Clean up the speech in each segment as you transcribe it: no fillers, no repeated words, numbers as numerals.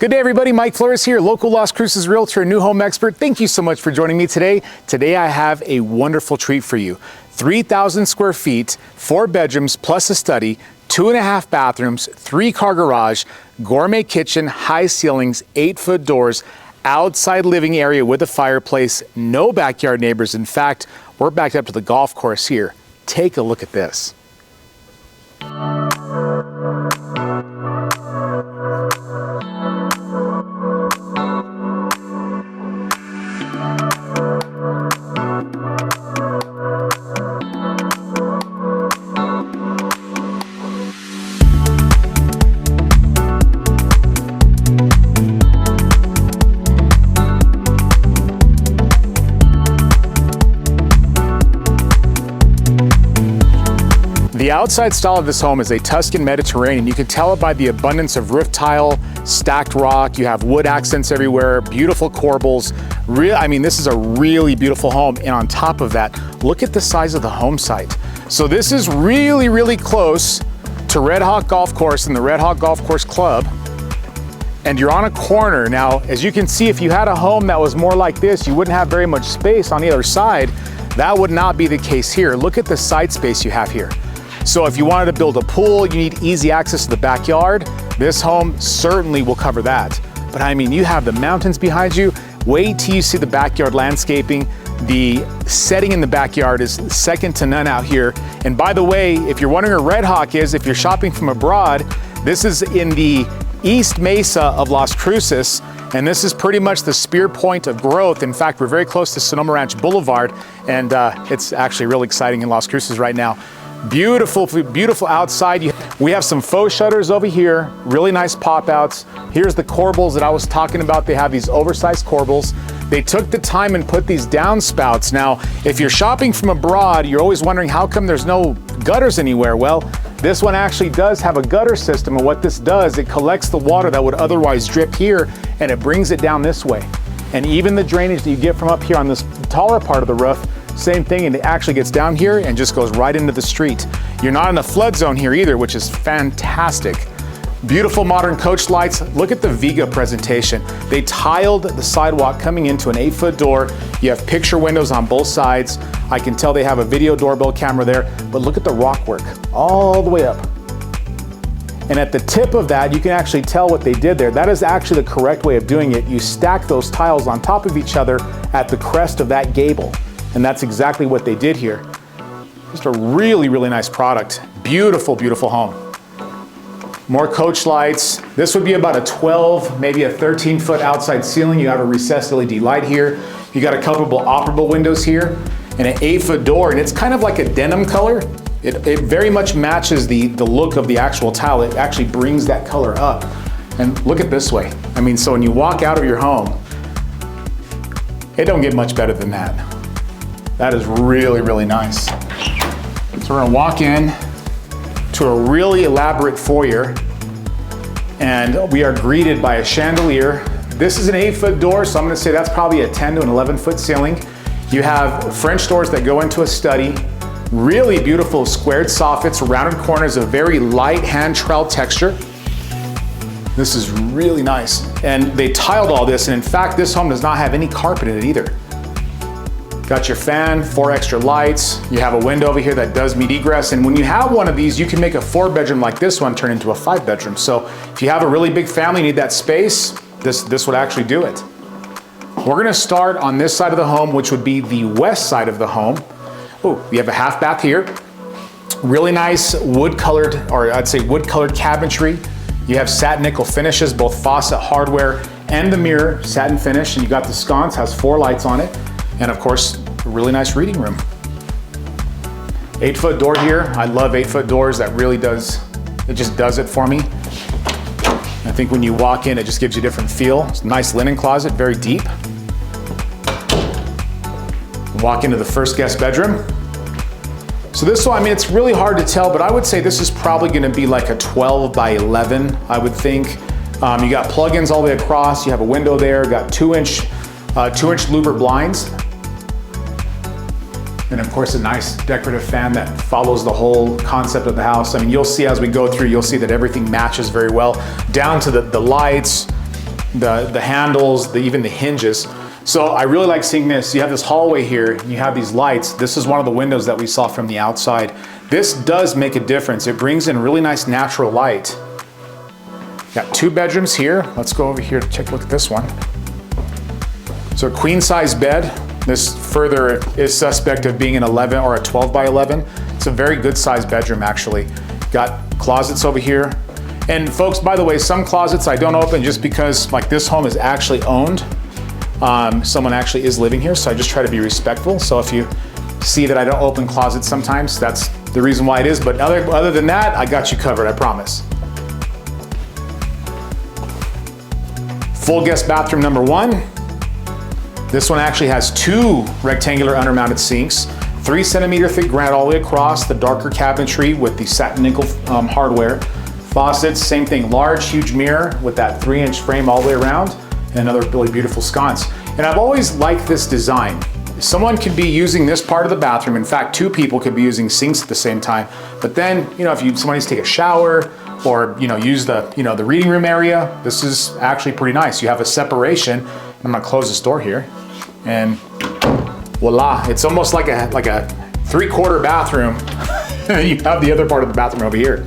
Good day, everybody. Mike Flores here, local Las Cruces realtor and new home expert. Thank you so much for joining me today. Today I have a wonderful treat for you. 3,000 square feet, 4 bedrooms plus a study, 2.5 bathrooms, 3-car garage, gourmet kitchen, high ceilings, 8-foot doors, outside living area with a fireplace, no backyard neighbors. In fact, we're backed up to the golf course here. Take a look at this. The outside style of this home is a Tuscan Mediterranean. You can tell it by the abundance of roof tile, stacked rock. You have wood accents everywhere, beautiful corbels. This is a really beautiful home. And on top of that, look at the size of the home site. So this is really, really close to Red Hawk Golf Course and the Red Hawk Golf Course Club. And you're on a corner. Now, as you can see, if you had a home that was more like this, you wouldn't have very much space on the other side. That would not be the case here. Look at the side space you have here. So if you wanted to build a pool, you need easy access to the backyard. This home certainly will cover that. But I mean, you have the mountains behind you. Wait till you see the backyard landscaping. The setting in the backyard is second to none out here. And by the way, if you're wondering where Red Hawk is, if you're shopping from abroad, this is in the East Mesa of Las Cruces. And this is pretty much the spear point of growth. In fact, we're very close to Sonoma Ranch Boulevard. And it's actually really exciting in Las Cruces right now. Beautiful, beautiful outside. We have some faux shutters over here, really nice pop outs. Here's the corbels that I was talking about. They have these oversized corbels. They took the time and put these downspouts. Now, if you're shopping from abroad, you're always wondering how come there's no gutters anywhere. Well, this one actually does have a gutter system, and what this does, it collects the water that would otherwise drip here and it brings it down this way. And even the drainage that you get from up here on this taller part of the roof, same thing, and it actually gets down here and just goes right into the street. You're not in a flood zone here either, which is fantastic. Beautiful modern coach lights. Look at the Viga presentation. They tiled the sidewalk coming into an 8-foot door. You have picture windows on both sides. I can tell they have a video doorbell camera there, but look at the rock work all the way up. And at the tip of that, you can actually tell what they did there. That is actually the correct way of doing it. You stack those tiles on top of each other at the crest of that gable. And that's exactly what they did here. Just a really, really nice product. Beautiful, beautiful home. More coach lights. This would be about a 12, maybe a 13-foot outside ceiling. You have a recessed LED light here. You got a couple operable windows here and an 8-foot door. And it's kind of like a denim color. It very much matches the look of the actual tile. It actually brings that color up. And look at this way. I mean, so when you walk out of your home, it don't get much better than that. That is really, really nice. So we're gonna walk in to a really elaborate foyer, and we are greeted by a chandelier. This is an 8-foot door, so I'm gonna say that's probably a 10 to an 11-foot ceiling. You have French doors that go into a study. Really beautiful squared soffits, rounded corners, a very light hand trowel texture. This is really nice. And they tiled all this, and in fact, this home does not have any carpet in it either. Got your fan, 4 extra lights. You have a window over here that does meet egress. And when you have one of these, you can make a 4-bedroom like this one turn into a 5-bedroom. So if you have a really big family, need that space, this would actually do it. We're gonna start on this side of the home, which would be the west side of the home. Oh, you have a half bath here. Really nice wood-colored, or I'd say wood-colored cabinetry. You have satin nickel finishes, both faucet hardware and the mirror, satin finish. And you got the sconce, has 4 lights on it. And of course, a really nice reading room. 8-foot door here. I love 8-foot doors. That really does, it just does it for me. I think when you walk in, it just gives you a different feel. It's a nice linen closet, very deep. Walk into the first guest bedroom. So this one, I mean, it's really hard to tell, but I would say this is probably gonna be like a 12 by 11, I would think. You got plugins all the way across. You have a window there, got 2-inch louver blinds. And of course, a nice decorative fan that follows the whole concept of the house. I mean, you'll see as we go through, you'll see that everything matches very well, down to the lights, the handles, even the hinges. So I really like seeing this. You have this hallway here, and you have these lights. This is one of the windows that we saw from the outside. This does make a difference. It brings in really nice natural light. Got 2 bedrooms here. Let's go over here to take a look at this one. So a queen size bed. This further is suspect of being an 11 or a 12 by 11. It's a very good sized bedroom actually. Got closets over here. And folks, by the way, some closets I don't open just because like this home is actually owned. Someone actually is living here, so I just try to be respectful. So if you see that I don't open closets sometimes, that's the reason why it is. But other than that, I got you covered, I promise. Full guest bathroom number 1. This one actually has 2 rectangular undermounted sinks, 3 centimeter thick granite all the way across, the darker cabinetry with the satin nickel hardware. Faucets, same thing, large, huge mirror with that 3-inch frame all the way around, and another really beautiful sconce. And I've always liked this design. Someone could be using this part of the bathroom. In fact, 2 people could be using sinks at the same time. But then, if someone needs to take a shower or, use the reading room area, this is actually pretty nice. You have a separation. I'm gonna close this door here, and voila! It's almost like a 3/4 bathroom. You have the other part of the bathroom over here.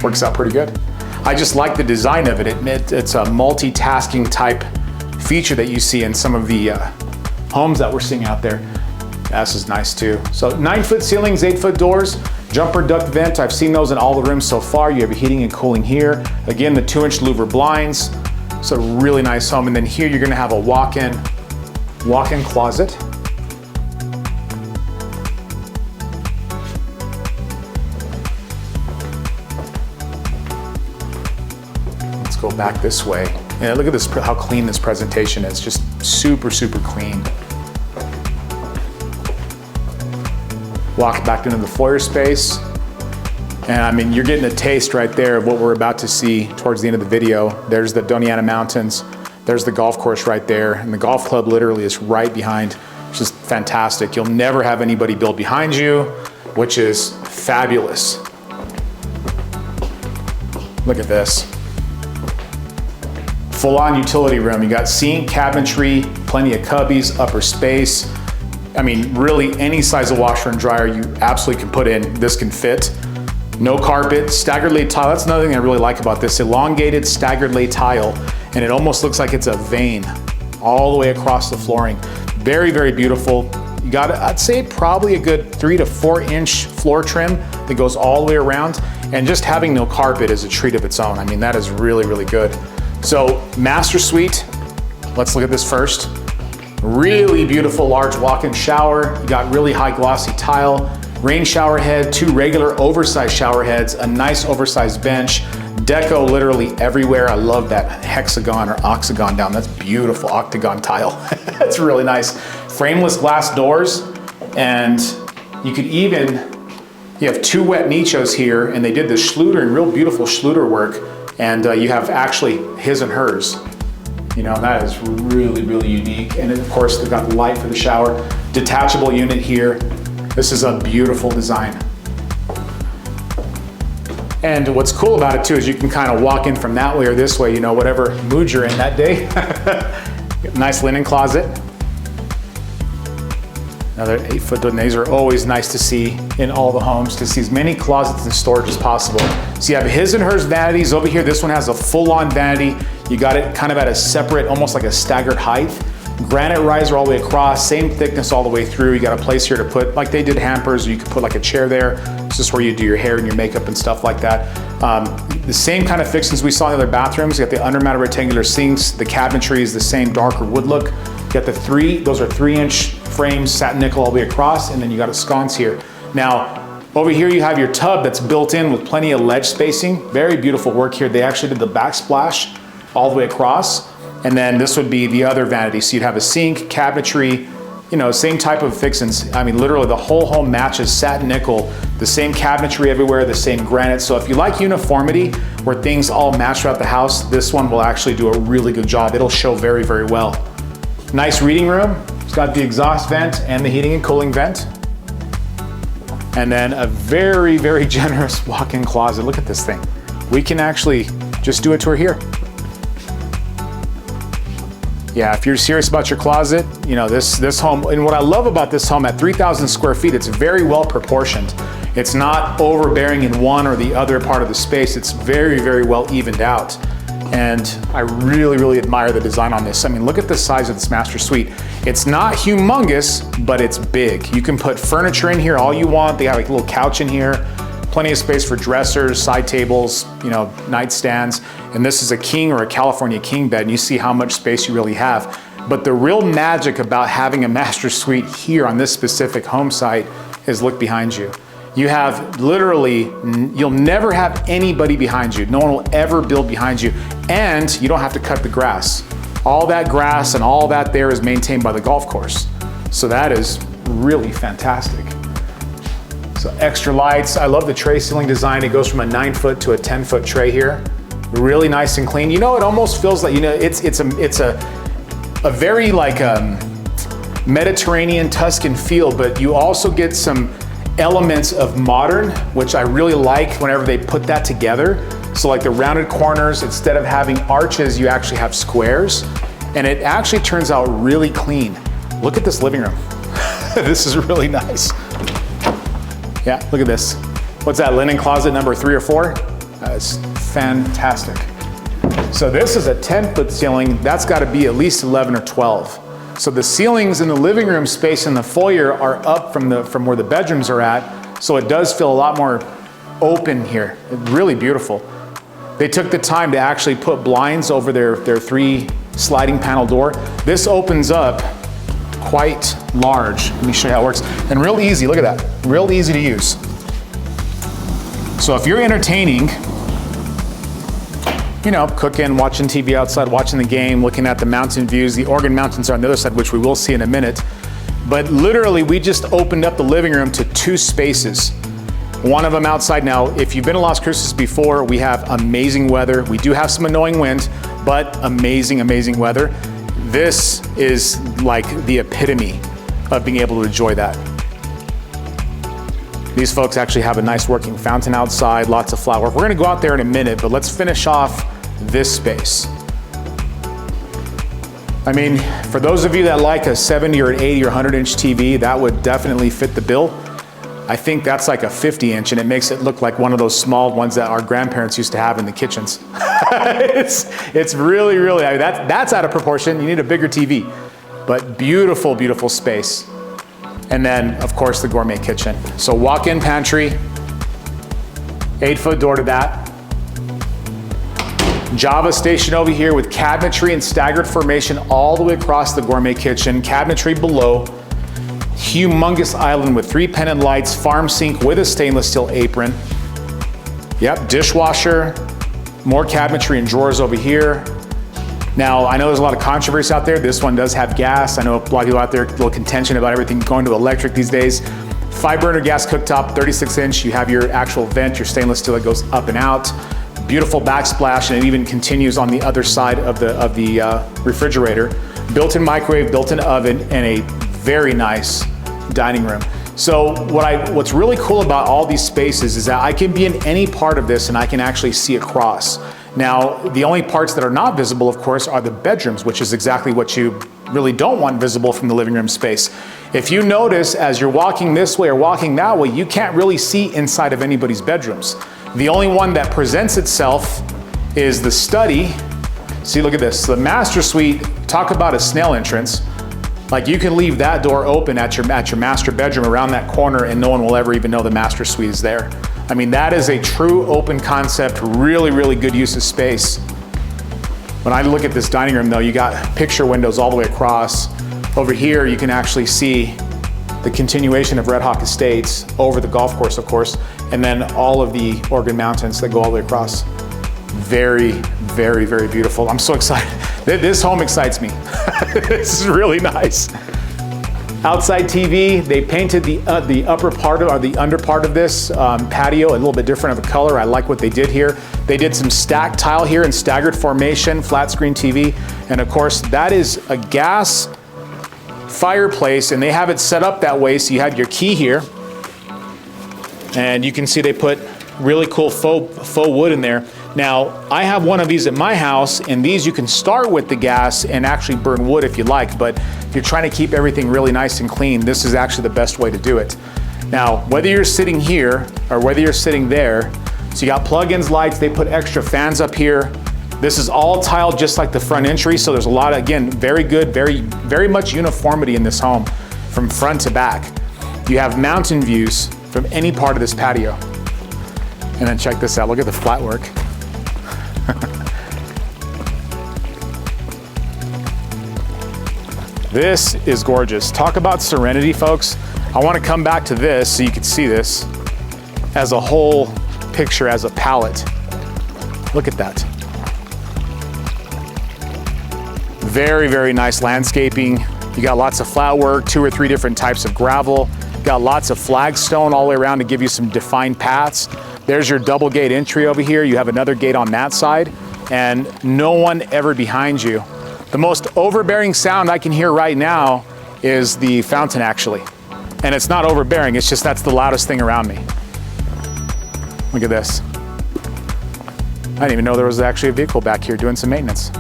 Works out pretty good. I just like the design of it. It's a multitasking type feature that you see in some of the homes that we're seeing out there. This is nice too. So 9-foot ceilings, 8-foot doors, jumper duct vent. I've seen those in all the rooms so far. You have heating and cooling here. Again, the 2-inch louver blinds. It's a really nice home. And then here you're gonna have a walk-in closet. Let's go back this way. And look at this, how clean this presentation is. Just super, super clean. Walk back into the foyer space. And I mean, you're getting a taste right there of what we're about to see towards the end of the video. There's the Doñana Mountains. There's the golf course right there. And the golf club literally is right behind. It's just fantastic. You'll never have anybody build behind you, which is fabulous. Look at this. Full-on utility room. You got sink, cabinetry, plenty of cubbies, upper space. I mean, really any size of washer and dryer you absolutely can put in, this can fit. No carpet, staggered lay tile. That's another thing I really like about this. Elongated staggered lay tile, and it almost looks like it's a vein all the way across the flooring. Very, very beautiful. You got, I'd say probably a good 3 to 4 inch floor trim that goes all the way around. And just having no carpet is a treat of its own. I mean, that is really, really good. So master suite, let's look at this first. Really beautiful large walk-in shower. You got really high glossy tile, rain shower head, 2 regular oversized shower heads, a nice oversized bench, deco literally everywhere. I love that hexagon or octagon down. That's beautiful, octagon tile. That's really nice. Frameless glass doors, and you could even, you have 2 wet nichos here, and they did the Schluter and real beautiful Schluter work, and you have actually his and hers. That is really, really unique. And of course, they've got the light for the shower. Detachable unit here. This is a beautiful design. And what's cool about it too is you can kind of walk in from that way or this way, whatever mood you're in that day. Nice linen closet. Another 8-foot door. These are always nice to see in all the homes, to see as many closets and storage as possible. So you have his and hers vanities over here. This one has a full-on vanity. You got it kind of at a separate, almost like a staggered height. Granite riser all the way across, same thickness all the way through. You got a place here to put, like they did hampers, or you could put like a chair there. This is where you do your hair and your makeup and stuff like that. The same kind of fixings we saw in the other bathrooms. You got the undermounted rectangular sinks. The cabinetry is the same darker wood look. You got those are 3-inch frames, satin nickel all the way across, and then you got a sconce here. Now, over here you have your tub that's built in with plenty of ledge spacing. Very beautiful work here. They actually did the backsplash all the way across. And then this would be the other vanity. So you'd have a sink, cabinetry, same type of fixings. I mean, literally the whole home matches satin nickel, the same cabinetry everywhere, the same granite. So if you like uniformity, where things all match throughout the house, this one will actually do a really good job. It'll show very, very well. Nice reading room. It's got the exhaust vent and the heating and cooling vent. And then a very, very generous walk-in closet. Look at this thing. We can actually just do a tour here. Yeah, if you're serious about your closet, you know, this home, and what I love about this home at 3,000 square feet, it's very well proportioned. It's not overbearing in one or the other part of the space. It's very, very well evened out. And I really, really admire the design on this. I mean, look at the size of this master suite. It's not humongous, but it's big. You can put furniture in here all you want. They have like a little couch in here, plenty of space for dressers, side tables, you know, nightstands. And this is a king or a California king bed, and you see how much space you really have. But the real magic about having a master suite here on this specific home site is look behind you. You have literally, you'll never have anybody behind you. No one will ever build behind you. And you don't have to cut the grass. All that grass and all that there is maintained by the golf course. So that is really fantastic. So extra lights. I love the tray ceiling design. It goes from a 9-foot to a 10-foot tray here. Really nice and clean. You know, it almost feels like, you know, it's a very like Mediterranean Tuscan feel, but you also get some elements of modern, which I really like whenever they put that together. So like the rounded corners, instead of having arches, you actually have squares, and it actually turns out really clean. Look at this living room. This is really nice. Yeah, look at this. What's that, linen closet number 3 or 4? That's fantastic. So this is a 10-foot ceiling. That's got to be at least 11 or 12. So the ceilings in the living room space in the foyer are up from where the bedrooms are at. So it does feel a lot more open here. Really beautiful. They took the time to actually put blinds over their 3 sliding panel door. This opens up quite large. Let me show you how it works. And real easy, look at that. Real easy to use. So if you're entertaining, you know, cooking, watching TV outside, watching the game, looking at the mountain views. The Oregon Mountains are on the other side, which we will see in a minute. But literally, we just opened up the living room to 2 spaces. One of them outside. Now, if you've been to Las Cruces before, we have amazing weather. We do have some annoying wind, but amazing, amazing weather. This is like the epitome of being able to enjoy that. These folks actually have a nice working fountain outside, lots of flower. We're gonna go out there in a minute, but let's finish off this space. I mean, for those of you that like a 70 or an 80 or 100-inch TV, that would definitely fit the bill. I think that's like a 50-inch, and it makes it look like one of those small ones that our grandparents used to have in the kitchens. It's really, really, I mean, that's out of proportion. You need a bigger TV, but beautiful, beautiful space. And then, of course, the gourmet kitchen. So walk-in pantry, 8-foot door to that. Java station over here with cabinetry and staggered formation all the way across the gourmet kitchen. Cabinetry below. Humongous island with 3 pendant lights, farm sink with a stainless steel apron. Yep, dishwasher, more cabinetry and drawers over here. Now, I know there's a lot of controversy out there. This one does have gas. I know a lot of people out there, a little contention about everything going to electric these days. 5-burner gas cooktop, 36-inch. You have your actual vent, your stainless steel that goes up and out. Beautiful backsplash, and it even continues on the other side of the refrigerator. Built-in microwave, built-in oven, and a very nice dining room. So what's really cool about all these spaces is that I can be in any part of this and I can actually see across. Now, the only parts that are not visible, of course, are the bedrooms, which is exactly what you really don't want visible from the living room space. If you notice, as you're walking this way or walking that way, you can't really see inside of anybody's bedrooms. The only one that presents itself is the study. See, look at this. The master suite, talk about a snail entrance. Like, you can leave that door open at your master bedroom around that corner and no one will ever even know the master suite is there. I mean, that is a true open concept, really, really good use of space. When I look at this dining room though, you got picture windows all the way across. Over here, you can actually see the continuation of Red Hawk Estates over the golf course, of course, and then all of the Oregon Mountains that go all the way across. Very, very, very beautiful. I'm so excited. This home excites me. This is really nice. Outside TV, they painted the upper part or the under part of this patio a little bit different of a color. I like what they did here. They did some stacked tile here in staggered formation, flat screen TV, and of course that is a gas fireplace, and they have it set up that way so you have your key here, and you can see they put really cool faux wood in there. Now, I have one of these at my house, and these you can start with the gas and actually burn wood if you like, but if you're trying to keep everything really nice and clean, this is actually the best way to do it. Now, whether you're sitting here or whether you're sitting there, so you got plug-ins lights, they put extra fans up here. This is all tiled just like the front entry, so there's a lot of, again, very good, very much uniformity in this home from front to back. You have mountain views from any part of this patio. And then check this out, look at the flat work. This is gorgeous. Talk about serenity, folks. I want to come back to this so you can see this as a whole picture, as a palette. Look at that. Very, very nice landscaping. You got lots of flat work, 2 or 3 different types of gravel. You got lots of flagstone all the way around to give you some defined paths. There's your double gate entry over here. You have another gate on that side, and no one ever behind you. The most overbearing sound I can hear right now is the fountain, actually. And it's not overbearing, it's just that's the loudest thing around me. Look at this. I didn't even know there was actually a vehicle back here doing some maintenance.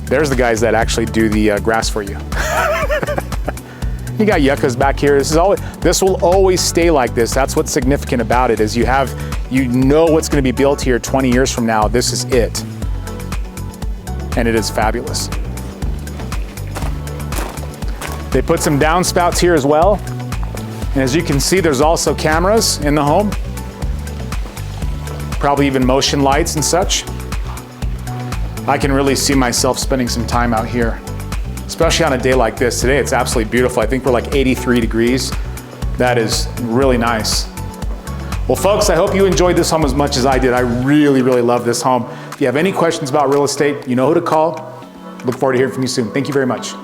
There's the guys that actually do the grass for you. You got yuccas back here. This will always stay like this. That's what's significant about it, is you know what's going to be built here 20 years from now. This is it. And it is fabulous. They put some downspouts here as well. And as you can see, there's also cameras in the home. Probably even motion lights and such. I can really see myself spending some time out here, especially on a day like this. Today it's absolutely beautiful. I think we're like 83 degrees. That is really nice. Well, folks, I hope you enjoyed this home as much as I did. I really, really love this home. If you have any questions about real estate, you know who to call. Look forward to hearing from you soon. Thank you very much.